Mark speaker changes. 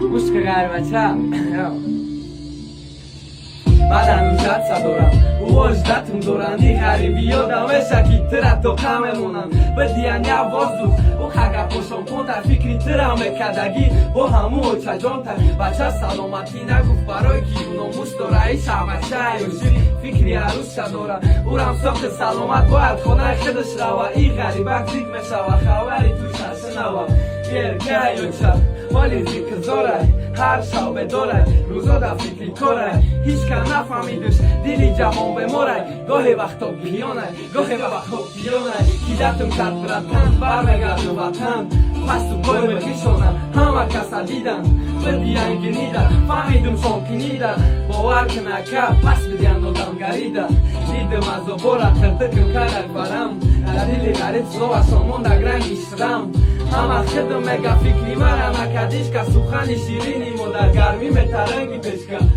Speaker 1: عشق غربچه من هنوزت صدارم او وجدتم دارندی غریبی آدمه شکیتره تا قممونم بدیان یا وازو او خگه پوشم کنتر فکری ترم کدگی با همو چجانتر بچه سلامتی نگفت برای کی ناموس داره ای شبچه ایوشی فکری عروس شداره او رم ساخت سلامت باید خونه خودش روه ای غریبک زیگ میشوه خبری توش نشنوه گرگه یا چه ولی ذکر زاره هر شب داره روزا در فکری کاره هیچ که نفهمیدش دلی جوان بماره گاهی وقتا بیانه گاهی وقتا بیانه کیدتم کرد برتن برمگرد و وطن پس تو پای مکشانه همه کسا دیدن بدیان گنیدن فهمیدم شانکنیدن باور که نکرد پس بدیان آدم گریدن دیدم از بارا ترتکم کرد برم در دل غریب سلوه سامان در گرنگی شرم همه خدم مگه فکری مرا نکدیش که سخنی شیرینی ما در گرمی مترنگی پیش کرد